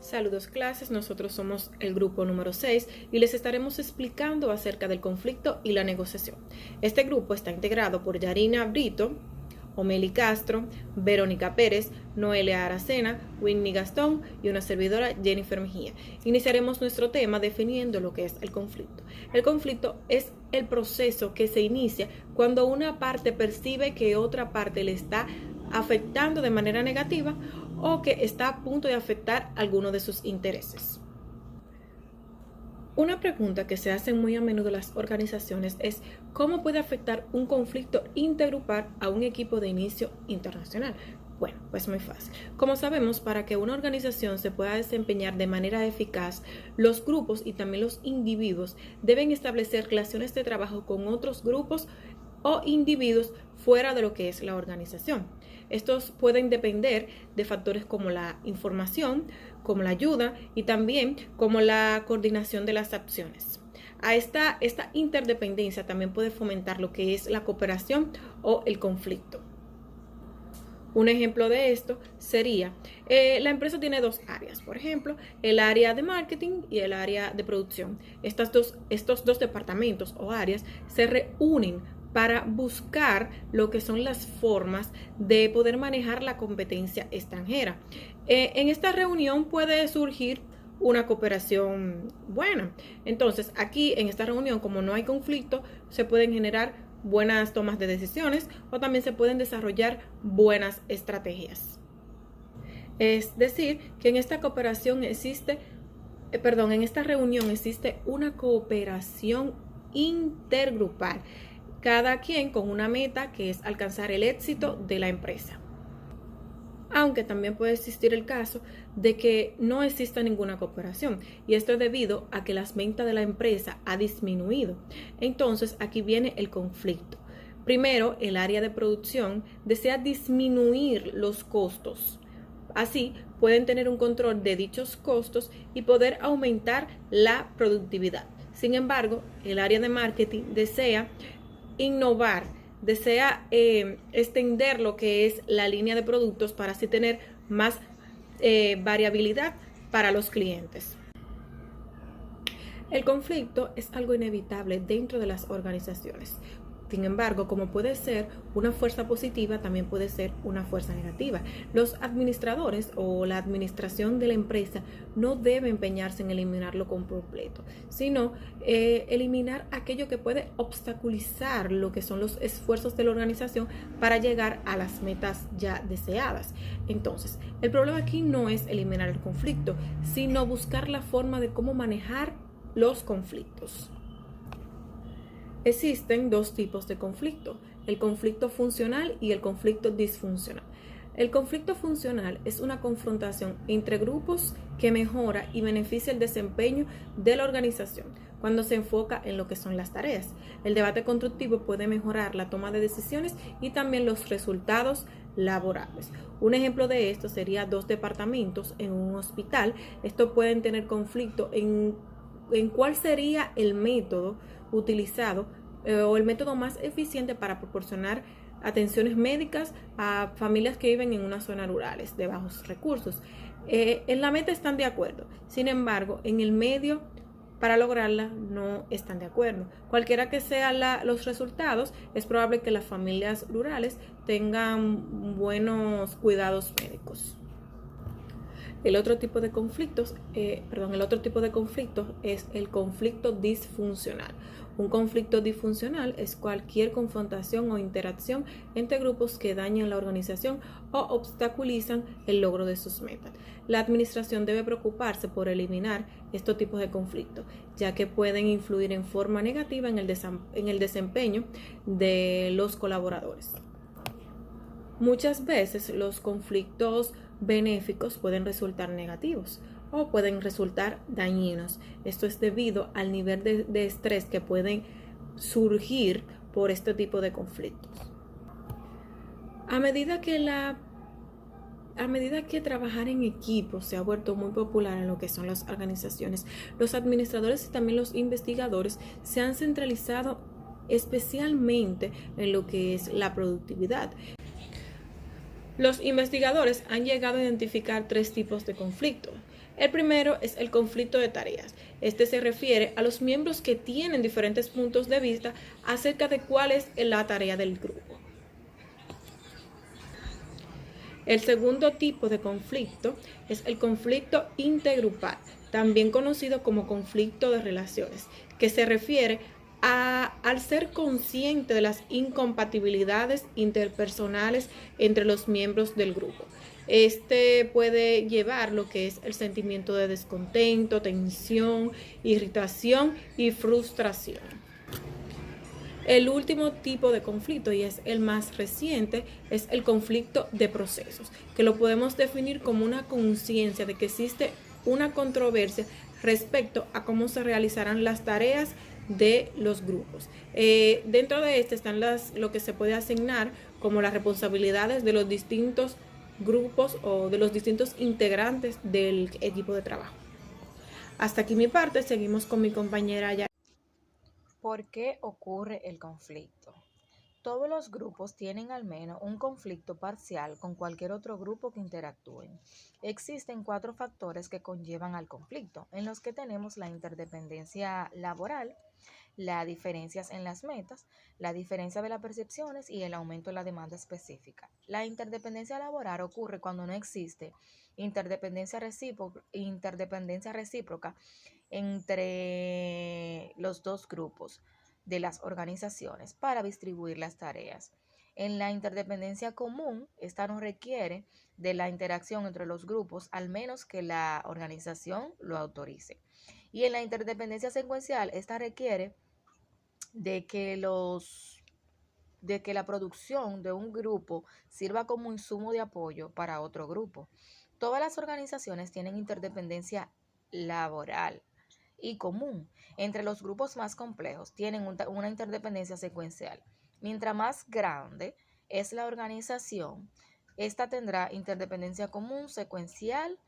Saludos clases, nosotros somos el grupo número 6 y les estaremos explicando acerca del conflicto y la negociación. Este grupo está integrado por Yarina Brito, Omeli Castro, Verónica Pérez, Noelia Aracena, Whitney Gastón y una servidora Jennifer Mejía. Iniciaremos nuestro tema definiendo lo que es el conflicto. El conflicto es el proceso que se inicia cuando una parte percibe que otra parte le está afectando de manera negativa o que está a punto de afectar alguno de sus intereses. Una pregunta que se hace muy a menudo las organizaciones es ¿cómo puede afectar un conflicto intergrupal a un equipo de inicio internacional? Bueno, pues muy fácil. Como sabemos, para que una organización se pueda desempeñar de manera eficaz, los grupos y también los individuos deben establecer relaciones de trabajo con otros grupos o individuos fuera de lo que es la organización. Estos pueden depender de factores como la información, como la ayuda y también como la coordinación de las acciones. Esta interdependencia también puede fomentar lo que es la cooperación o el conflicto. Un ejemplo de esto sería, la empresa tiene dos áreas, por ejemplo, el área de marketing y el área de producción. Estos dos departamentos o áreas se reúnen para buscar lo que son las formas de poder manejar la competencia extranjera. En esta reunión puede surgir una cooperación buena. Entonces, aquí en esta reunión, como no hay conflicto, se pueden generar buenas tomas de decisiones o también se pueden desarrollar buenas estrategias. Es decir, que en esta en esta reunión existe una cooperación intergrupal, cada quien con una meta que es alcanzar el éxito de la empresa. Aunque también puede existir el caso de que no exista ninguna cooperación y esto es debido a que las ventas de la empresa ha disminuido. Entonces aquí viene el conflicto. Primero, el área de producción desea disminuir los costos. Así pueden tener un control de dichos costos y poder aumentar la productividad. Sin embargo, el área de marketing desea innovar, desea extender lo que es la línea de productos para así tener más variabilidad para los clientes. El conflicto es algo inevitable dentro de las organizaciones. Sin embargo, como puede ser una fuerza positiva, también puede ser una fuerza negativa. Los administradores o la administración de la empresa no debe empeñarse en eliminarlo con completo, sino eliminar aquello que puede obstaculizar lo que son los esfuerzos de la organización para llegar a las metas ya deseadas. Entonces, el problema aquí no es eliminar el conflicto, sino buscar la forma de cómo manejar los conflictos. Existen dos tipos de conflicto, el conflicto funcional y el conflicto disfuncional. El conflicto funcional es una confrontación entre grupos que mejora y beneficia el desempeño de la organización cuando se enfoca en lo que son las tareas. El debate constructivo puede mejorar la toma de decisiones y también los resultados laborables. Un ejemplo de esto sería dos departamentos en un hospital. Estos pueden tener conflicto en cuál sería el método utilizado o el método más eficiente para proporcionar atenciones médicas a familias que viven en unas zonas rurales de bajos recursos. En la meta están de acuerdo, sin embargo, en el medio para lograrla no están de acuerdo. Cualquiera que sean los resultados, es probable que las familias rurales tengan buenos cuidados médicos. El otro tipo de conflictos es el conflicto disfuncional. Un conflicto disfuncional es cualquier confrontación o interacción entre grupos que dañan la organización o obstaculizan el logro de sus metas. La administración debe preocuparse por eliminar estos tipos de conflictos, ya que pueden influir en forma negativa en el desempeño de los colaboradores. Muchas veces los conflictos benéficos pueden resultar negativos o pueden resultar dañinos. Esto es debido al nivel de estrés que pueden surgir por este tipo de conflictos. A medida que trabajar en equipo se ha vuelto muy popular en lo que son las organizaciones, los administradores y también los investigadores se han centralizado especialmente en lo que es la productividad. Los investigadores han llegado a identificar tres tipos de conflicto. El primero es el conflicto de tareas. Este se refiere a los miembros que tienen diferentes puntos de vista acerca de cuál es la tarea del grupo. El segundo tipo de conflicto es el conflicto intergrupal, también conocido como conflicto de relaciones, que se refiere al ser consciente de las incompatibilidades interpersonales entre los miembros del grupo. Este puede llevar lo que es el sentimiento de descontento, tensión, irritación y frustración. El último tipo de conflicto, y es el más reciente, es el conflicto de procesos, que lo podemos definir como una conciencia de que existe una controversia respecto a cómo se realizarán las tareas de los grupos. Dentro de este están lo que se puede asignar como las responsabilidades de los distintos grupos o de los distintos integrantes del equipo de trabajo. Hasta aquí mi parte, seguimos con mi compañera ya. ¿Por qué ocurre el conflicto? Todos los grupos tienen al menos un conflicto parcial con cualquier otro grupo que interactúen. Existen 4 factores que conllevan al conflicto, en los que tenemos la interdependencia laboral, las diferencias en las metas, la diferencia de las percepciones y el aumento de la demanda específica. La interdependencia laboral ocurre cuando no existe interdependencia recíproca entre los dos grupos de las organizaciones para distribuir las tareas. En la interdependencia común, esta no requiere de la interacción entre los grupos, al menos que la organización lo autorice. Y en la interdependencia secuencial, esta requiere de que la producción de un grupo sirva como insumo de apoyo para otro grupo. Todas las organizaciones tienen interdependencia laboral y común. Entre los grupos más complejos tienen una interdependencia secuencial. Mientras más grande es la organización, esta tendrá interdependencia común, secuencial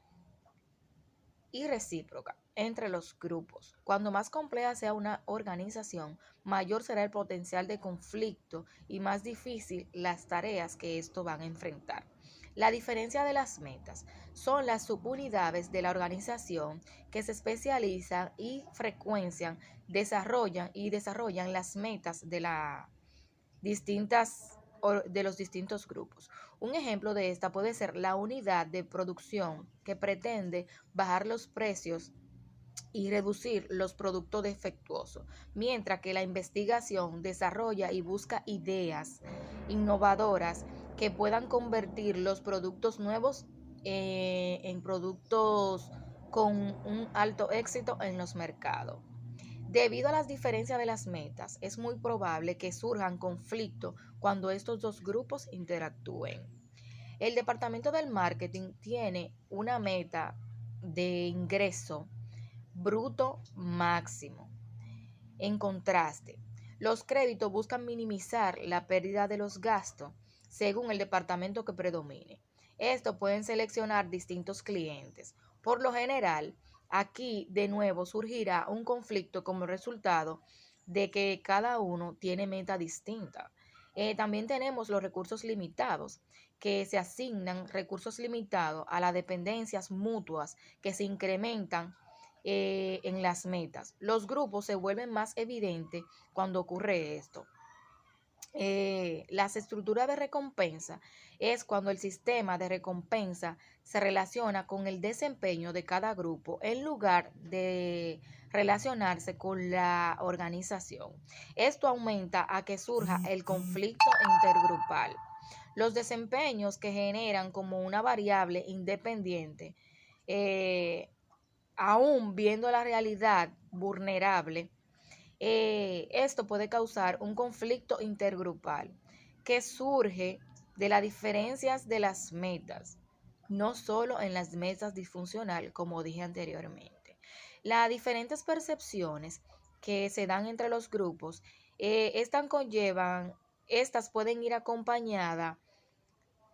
y recíproca entre los grupos. Cuando más compleja sea una organización, mayor será el potencial de conflicto y más difícil las tareas que esto van a enfrentar. La diferencia de las metas son las subunidades de la organización que se especializan y desarrollan las metas de los distintos grupos. Un ejemplo de esta puede ser la unidad de producción que pretende bajar los precios y reducir los productos defectuosos, mientras que la investigación desarrolla y busca ideas innovadoras que puedan convertir los productos nuevos en productos con un alto éxito en los mercados. Debido a las diferencias de las metas, es muy probable que surjan conflictos cuando estos dos grupos interactúen. El departamento del marketing tiene una meta de ingreso bruto máximo. En contraste, los créditos buscan minimizar la pérdida de los gastos según el departamento que predomine. Estos pueden seleccionar distintos clientes. Por lo general, aquí de nuevo surgirá un conflicto como resultado de que cada uno tiene meta distinta. También tenemos los recursos limitados, que se asignan recursos limitados a las dependencias mutuas que se incrementan en las metas. Los grupos se vuelven más evidentes cuando ocurre esto. Las estructuras de recompensa es cuando el sistema de recompensa se relaciona con el desempeño de cada grupo en lugar de relacionarse con la organización. Esto aumenta a que surja el conflicto intergrupal. Los desempeños que generan como una variable independiente, eh, aún viendo la realidad vulnerable, esto puede causar un conflicto intergrupal que surge de las diferencias de las metas, no solo en las metas disfuncionales, como dije anteriormente. Las diferentes percepciones que se dan entre los grupos, estas pueden ir acompañadas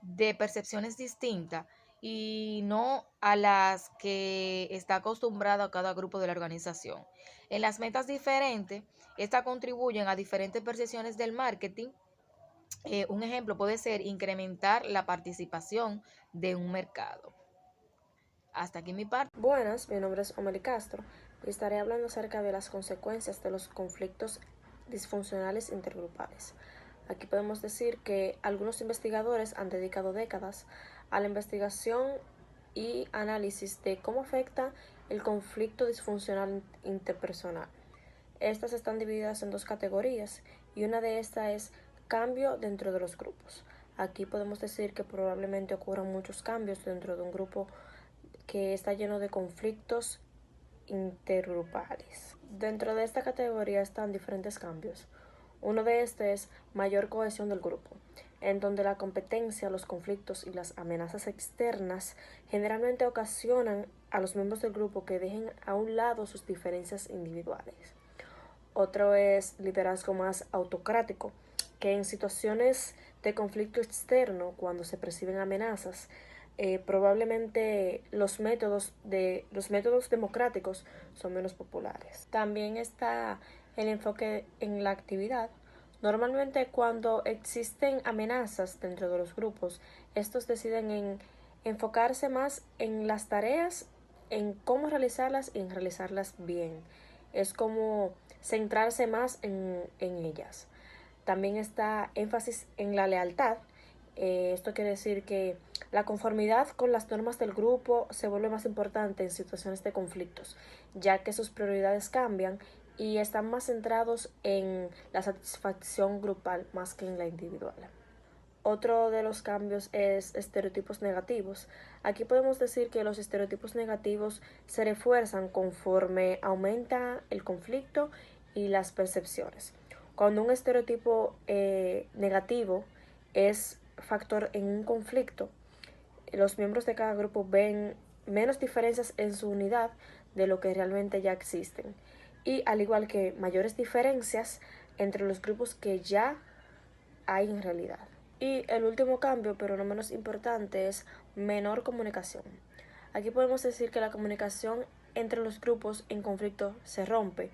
de percepciones distintas y no a las que está acostumbrado a cada grupo de la organización. En las metas diferentes, estas contribuyen a diferentes percepciones del marketing. Un ejemplo puede ser incrementar la participación de un mercado. Hasta aquí mi parte. Buenas, mi nombre es Omeli Castro y estaré hablando acerca de las consecuencias de los conflictos disfuncionales intergrupales. Aquí podemos decir que algunos investigadores han dedicado décadas a la investigación y análisis de cómo afecta el conflicto disfuncional interpersonal. Estas están divididas en dos categorías y una de estas es cambio dentro de los grupos. Aquí podemos decir que probablemente ocurran muchos cambios dentro de un grupo que está lleno de conflictos intergrupales. Dentro de esta categoría están diferentes cambios. Uno de estos es mayor cohesión del grupo, en donde la competencia, los conflictos y las amenazas externas generalmente ocasionan a los miembros del grupo que dejen a un lado sus diferencias individuales. Otro es liderazgo más autocrático, que en situaciones de conflicto externo, cuando se perciben amenazas, probablemente los métodos democráticos son menos populares. También está el enfoque en la actividad. Normalmente cuando existen amenazas dentro de los grupos, estos deciden en enfocarse más en las tareas, en cómo realizarlas y en realizarlas bien. Es como centrarse más en ellas. También está énfasis en la lealtad. Esto quiere decir que la conformidad con las normas del grupo se vuelve más importante en situaciones de conflictos, ya que sus prioridades cambian y están más centrados en la satisfacción grupal más que en la individual. Otro de los cambios es estereotipos negativos. Aquí podemos decir que los estereotipos negativos se refuerzan conforme aumenta el conflicto y las percepciones. Cuando un estereotipo negativo es factor en un conflicto, los miembros de cada grupo ven menos diferencias en su unidad de lo que realmente ya existen. Y al igual que mayores diferencias entre los grupos que ya hay en realidad. Y el último cambio, pero no menos importante, es menor comunicación. Aquí podemos decir que la comunicación entre los grupos en conflicto se rompe,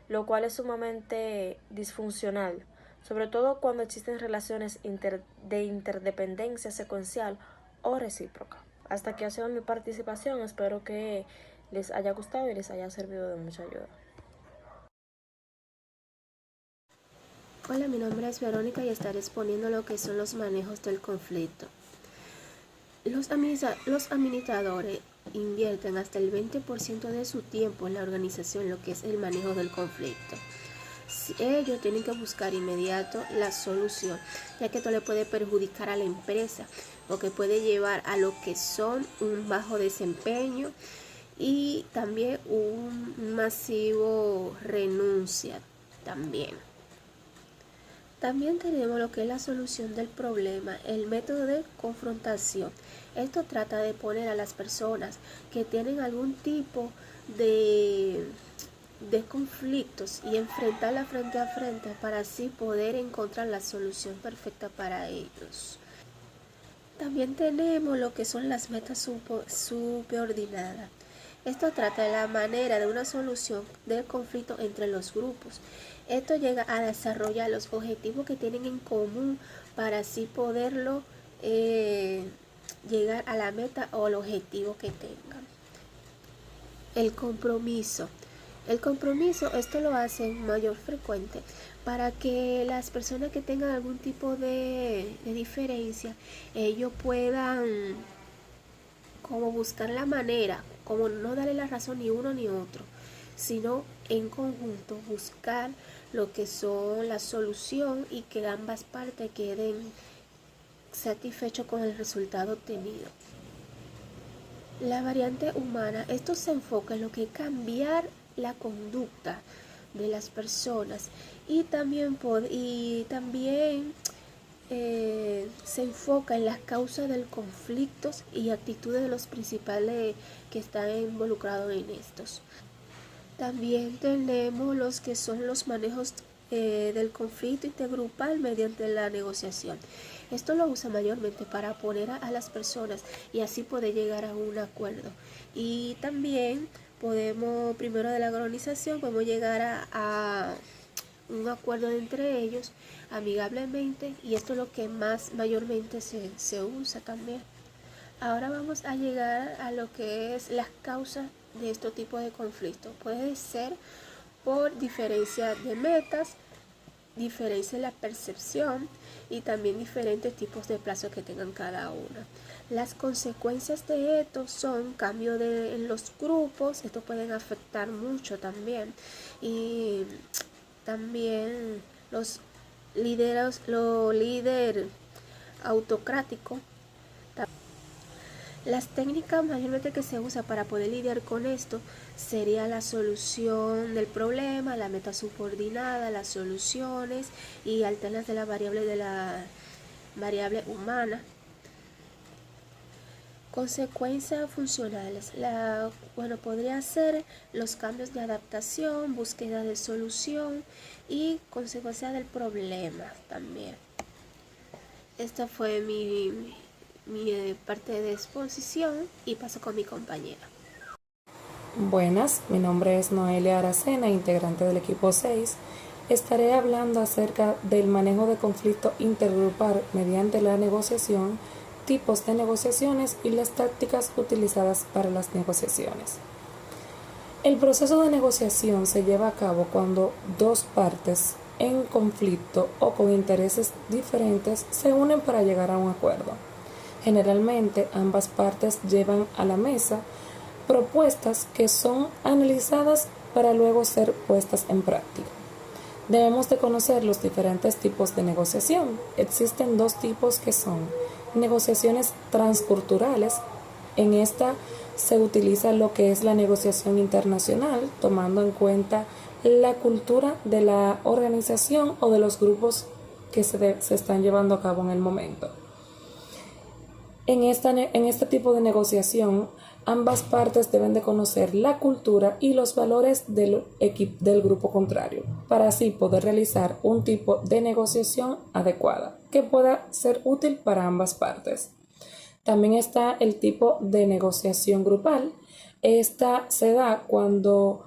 lo cual es sumamente disfuncional, sobre todo cuando existen relaciones de interdependencia secuencial o recíproca. Hasta aquí ha sido mi participación, espero que les haya gustado y les haya servido de mucha ayuda. Hola, mi nombre es Verónica y estaré exponiendo lo que son los manejos del conflicto. Los administradores invierten hasta el 20% de su tiempo en la organización, lo que es el manejo del conflicto. Ellos tienen que buscar inmediato la solución, ya que esto le puede perjudicar a la empresa, o que puede llevar a lo que son un bajo desempeño y también un masivo renuncia también. También tenemos lo que es la solución del problema, el método de confrontación. Esto trata de poner a las personas que tienen algún tipo de conflictos y enfrentarla frente a frente para así poder encontrar la solución perfecta para ellos. También tenemos lo que son las metas subordinadas. Esto trata de la manera de una solución del conflicto entre los grupos. Esto llega a desarrollar los objetivos que tienen en común para así poderlo llegar a la meta o el objetivo que tengan. El compromiso. El compromiso, esto lo hacen mayor frecuente para que las personas que tengan algún tipo de diferencia, ellos puedan como buscar la manera, como no darle la razón ni uno ni otro, sino en conjunto buscar lo que son la solución y que ambas partes queden satisfechos con el resultado obtenido. La variante humana, esto se enfoca en lo que es cambiar la conducta de las personas y también se enfoca en las causas del conflicto y actitudes de los principales que están involucrados en estos. También tenemos los que son los manejos del conflicto intergrupal mediante la negociación. Esto lo usa mayormente para poner a las personas y así poder llegar a un acuerdo. Y también podemos, primero de la organización, podemos llegar a un acuerdo entre ellos amigablemente, y esto es lo que más mayormente se usa también. Ahora vamos a llegar a lo que es las causas de este tipo de conflictos. Puede ser por diferencia de metas, diferencia en la percepción y también diferentes tipos de plazos que tengan cada una. Las consecuencias de esto son cambio en los grupos, esto pueden afectar mucho también, y también los líder autocrático. Las técnicas mayormente que se usa para poder lidiar con esto sería la solución del problema, la meta subordinada, las soluciones y alternas de la variable humana. Consecuencias funcionales. Podría ser los cambios de adaptación, búsqueda de solución y consecuencias del problema también. Esta fue mi parte de exposición y paso con mi compañera. Buenas, mi nombre es Noelia Aracena, integrante del equipo 6. Estaré hablando acerca del manejo de conflicto intergrupal mediante la negociación, tipos de negociaciones y las tácticas utilizadas para las negociaciones. El proceso de negociación se lleva a cabo cuando dos partes en conflicto o con intereses diferentes se unen para llegar a un acuerdo. Generalmente, ambas partes llevan a la mesa propuestas que son analizadas para luego ser puestas en práctica. Debemos de conocer los diferentes tipos de negociación. Existen dos tipos que son negociaciones transculturales. En esta se utiliza lo que es la negociación internacional, tomando en cuenta la cultura de la organización o de los grupos que se están llevando a cabo en el momento. En este tipo de negociación, ambas partes deben de conocer la cultura y los valores del grupo contrario, para así poder realizar un tipo de negociación adecuada que pueda ser útil para ambas partes. También está el tipo de negociación grupal. Esta se da cuando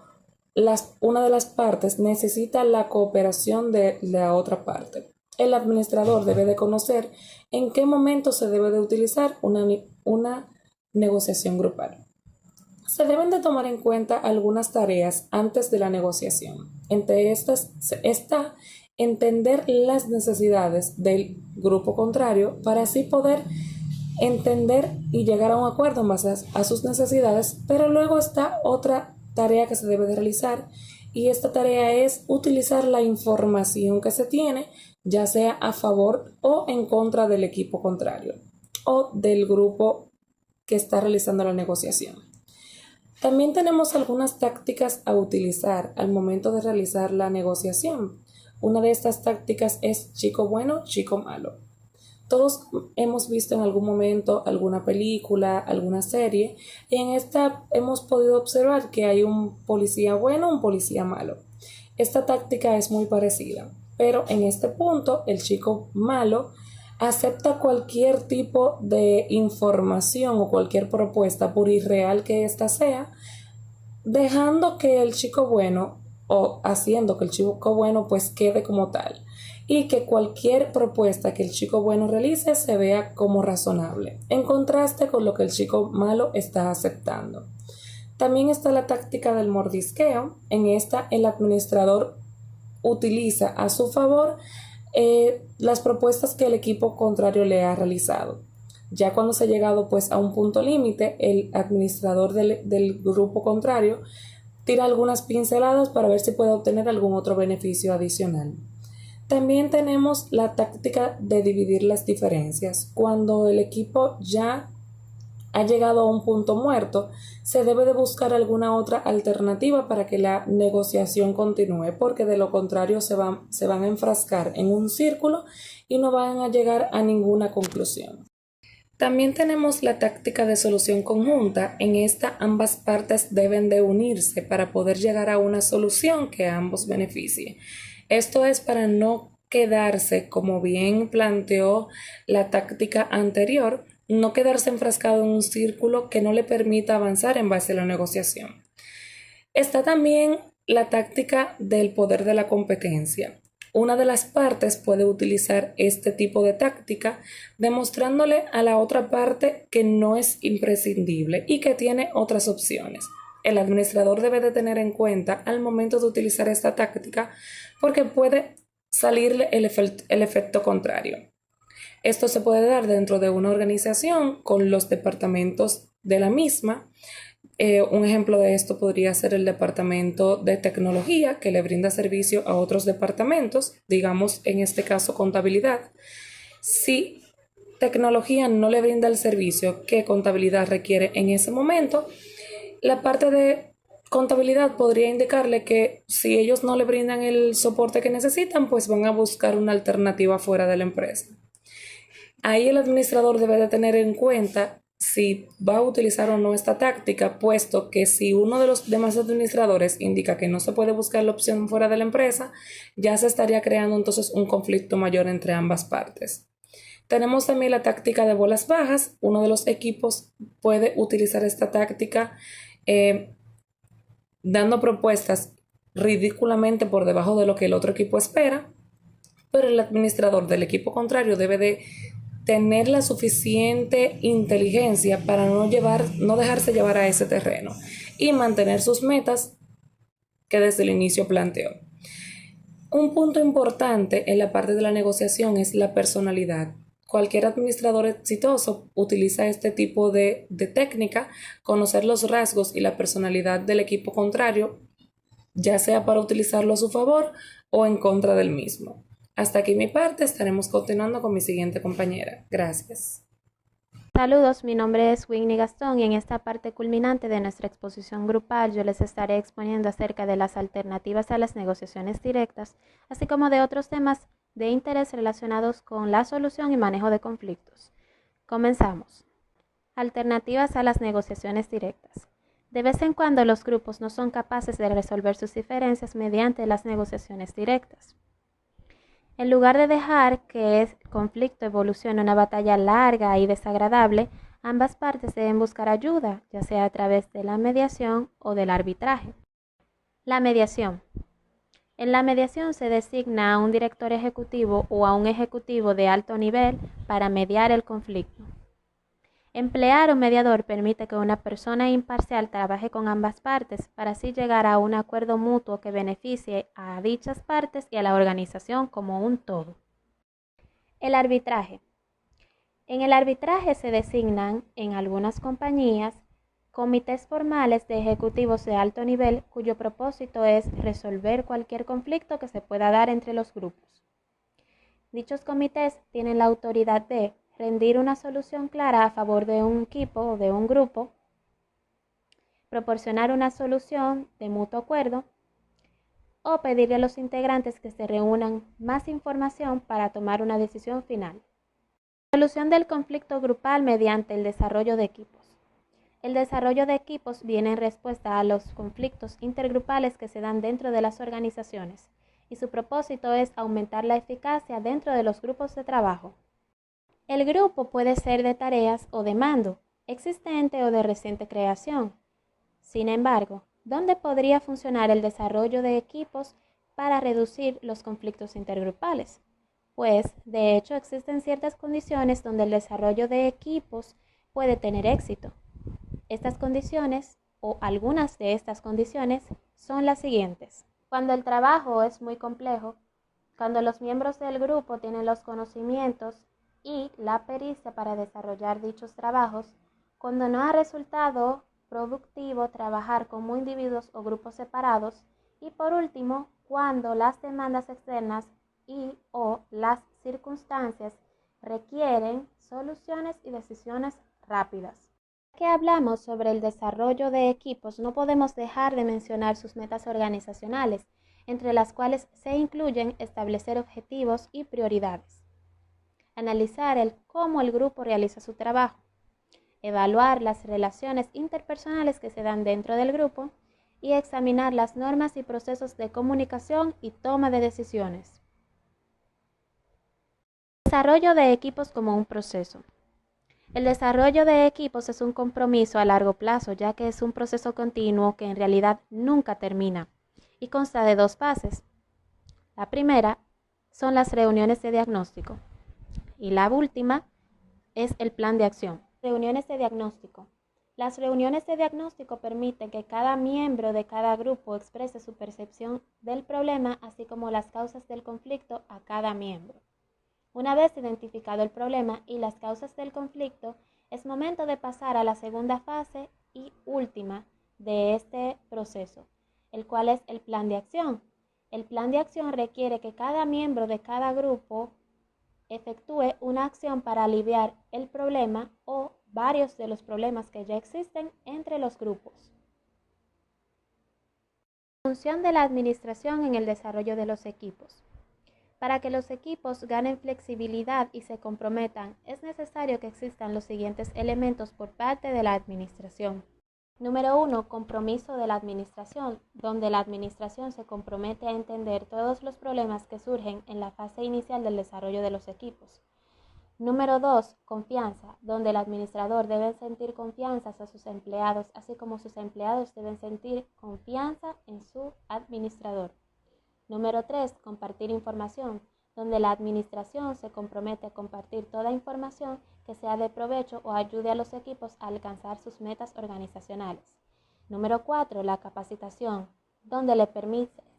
una de las partes necesita la cooperación de la otra parte. El administrador debe de conocer en qué momento se debe de utilizar una negociación grupal. Se deben de tomar en cuenta algunas tareas antes de la negociación. Entre estas está entender las necesidades del grupo contrario para así poder entender y llegar a un acuerdo en base a sus necesidades, pero luego está otra tarea que se debe de realizar y esta tarea es utilizar la información que se tiene, ya sea a favor o en contra del equipo contrario o del grupo que está realizando la negociación. También tenemos algunas tácticas a utilizar al momento de realizar la negociación. Una de estas tácticas es chico bueno, chico malo. Todos hemos visto en algún momento alguna película, alguna serie, y en esta hemos podido observar que hay un policía bueno, un policía malo. Esta táctica es muy parecida, pero en este punto el chico malo acepta cualquier tipo de información o cualquier propuesta, por irreal que ésta sea, dejando que el chico bueno o haciendo que el chico bueno pues quede como tal y que cualquier propuesta que el chico bueno realice se vea como razonable, en contraste con lo que el chico malo está aceptando. También está la táctica del mordisqueo. En esta el administrador utiliza a su favor las propuestas que el equipo contrario le ha realizado. Ya cuando se ha llegado pues a un punto límite, el administrador del grupo contrario tira algunas pinceladas para ver si puede obtener algún otro beneficio adicional. También tenemos la táctica de dividir las diferencias. Cuando el equipo ya ha llegado a un punto muerto, se debe de buscar alguna otra alternativa para que la negociación continúe, porque de lo contrario se van a enfrascar en un círculo y no van a llegar a ninguna conclusión. También tenemos la táctica de solución conjunta. En esta ambas partes deben de unirse para poder llegar a una solución que a ambos beneficie. Esto es para no quedarse, como bien planteó la táctica anterior, no quedarse enfrascado en un círculo que no le permita avanzar en base a la negociación. Está también la táctica del poder de la competencia. Una de las partes puede utilizar este tipo de táctica demostrándole a la otra parte que no es imprescindible y que tiene otras opciones. El administrador debe de tener en cuenta al momento de utilizar esta táctica porque puede salirle el efecto contrario. Esto se puede dar dentro de una organización con los departamentos de la misma. Un ejemplo de esto podría ser el departamento de tecnología que le brinda servicio a otros departamentos, digamos en este caso contabilidad. Si tecnología no le brinda el servicio que contabilidad requiere en ese momento, la parte de contabilidad podría indicarle que si ellos no le brindan el soporte que necesitan, pues van a buscar una alternativa fuera de la empresa. Ahí el administrador debe de tener en cuenta si va a utilizar o no esta táctica, puesto que si uno de los demás administradores indica que no se puede buscar la opción fuera de la empresa, ya se estaría creando entonces un conflicto mayor entre ambas partes. Tenemos también la táctica de bolas bajas. Uno de los equipos puede utilizar esta táctica dando propuestas ridículamente por debajo de lo que el otro equipo espera, pero el administrador del equipo contrario debe de tener la suficiente inteligencia para no dejarse llevar a ese terreno y mantener sus metas que desde el inicio planteó. Un punto importante en la parte de la negociación es la personalidad. Cualquier administrador exitoso utiliza este tipo de técnica, conocer los rasgos y la personalidad del equipo contrario, ya sea para utilizarlo a su favor o en contra del mismo. Hasta aquí mi parte, estaremos continuando con mi siguiente compañera. Gracias. Saludos, mi nombre es Whitney Gastón y en esta parte culminante de nuestra exposición grupal yo les estaré exponiendo acerca de las alternativas a las negociaciones directas, así como de otros temas de interés relacionados con la solución y manejo de conflictos. Comenzamos. Alternativas a las negociaciones directas. De vez en cuando los grupos no son capaces de resolver sus diferencias mediante las negociaciones directas. En lugar de dejar que el conflicto evolucione una batalla larga y desagradable, ambas partes deben buscar ayuda, ya sea a través de la mediación o del arbitraje. La mediación. En la mediación se designa a un director ejecutivo o a un ejecutivo de alto nivel para mediar el conflicto. Emplear un mediador permite que una persona imparcial trabaje con ambas partes para así llegar a un acuerdo mutuo que beneficie a dichas partes y a la organización como un todo. El arbitraje. En el arbitraje se designan, en algunas compañías, comités formales de ejecutivos de alto nivel cuyo propósito es resolver cualquier conflicto que se pueda dar entre los grupos. Dichos comités tienen la autoridad de rendir una solución clara a favor de un equipo o de un grupo, proporcionar una solución de mutuo acuerdo o pedirle a los integrantes que se reúnan más información para tomar una decisión final. Solución del conflicto grupal mediante el desarrollo de equipos. El desarrollo de equipos viene en respuesta a los conflictos intergrupales que se dan dentro de las organizaciones y su propósito es aumentar la eficacia dentro de los grupos de trabajo. El grupo puede ser de tareas o de mando, existente o de reciente creación. Sin embargo, ¿dónde podría funcionar el desarrollo de equipos para reducir los conflictos intergrupales? Pues, de hecho, existen ciertas condiciones donde el desarrollo de equipos puede tener éxito. Estas condiciones, o algunas de estas condiciones, son las siguientes. Cuando el trabajo es muy complejo, cuando los miembros del grupo tienen los conocimientos y la pericia para desarrollar dichos trabajos, cuando no ha resultado productivo trabajar como individuos o grupos separados y por último, cuando las demandas externas y o las circunstancias requieren soluciones y decisiones rápidas. Ya que hablamos sobre el desarrollo de equipos, no podemos dejar de mencionar sus metas organizacionales, entre las cuales se incluyen establecer objetivos y prioridades. Analizar cómo el grupo realiza su trabajo, evaluar las relaciones interpersonales que se dan dentro del grupo y examinar las normas y procesos de comunicación y toma de decisiones. Desarrollo de equipos como un proceso. El desarrollo de equipos es un compromiso a largo plazo, ya que es un proceso continuo que en realidad nunca termina y consta de dos fases. La primera son las reuniones de diagnóstico. Y la última es el plan de acción. Reuniones de diagnóstico. Las reuniones de diagnóstico permiten que cada miembro de cada grupo exprese su percepción del problema, así como las causas del conflicto a cada miembro. Una vez identificado el problema y las causas del conflicto, es momento de pasar a la segunda fase y última de este proceso, el cual es el plan de acción. El plan de acción requiere que cada miembro de cada grupo efectúe una acción para aliviar el problema o varios de los problemas que ya existen entre los grupos. Función de la administración en el desarrollo de los equipos. Para que los equipos ganen flexibilidad y se comprometan, es necesario que existan los siguientes elementos por parte de la administración. Número 1. Compromiso de la administración, donde la administración se compromete a entender todos los problemas que surgen en la fase inicial del desarrollo de los equipos. Número 2. Confianza, donde el administrador debe sentir confianza a sus empleados, así como sus empleados deben sentir confianza en su administrador. Número 3. Compartir información, donde la administración se compromete a compartir toda información que sea de provecho o ayude a los equipos a alcanzar sus metas organizacionales. Número 4. La capacitación, donde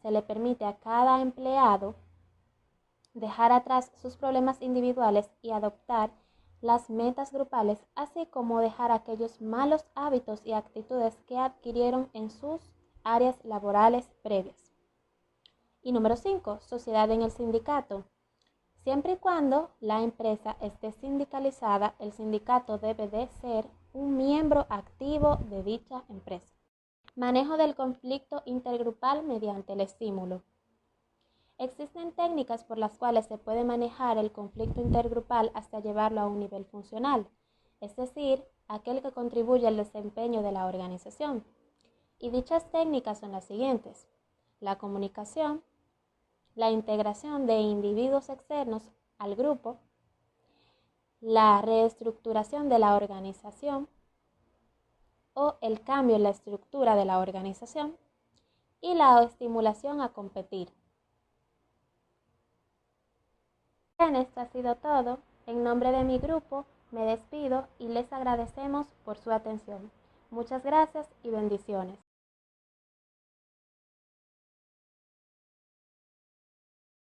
se le permite a cada empleado dejar atrás sus problemas individuales y adoptar las metas grupales, así como dejar aquellos malos hábitos y actitudes que adquirieron en sus áreas laborales previas. Y número 5, sociedad en el sindicato. Siempre y cuando la empresa esté sindicalizada, el sindicato debe de ser un miembro activo de dicha empresa. Manejo del conflicto intergrupal mediante el estímulo. Existen técnicas por las cuales se puede manejar el conflicto intergrupal hasta llevarlo a un nivel funcional, es decir, aquel que contribuye al desempeño de la organización. Y dichas técnicas son las siguientes: la comunicación, la integración de individuos externos al grupo, la reestructuración de la organización o el cambio en la estructura de la organización y la estimulación a competir. Bien, esto ha sido todo. En nombre de mi grupo me despido y les agradecemos por su atención. Muchas gracias y bendiciones.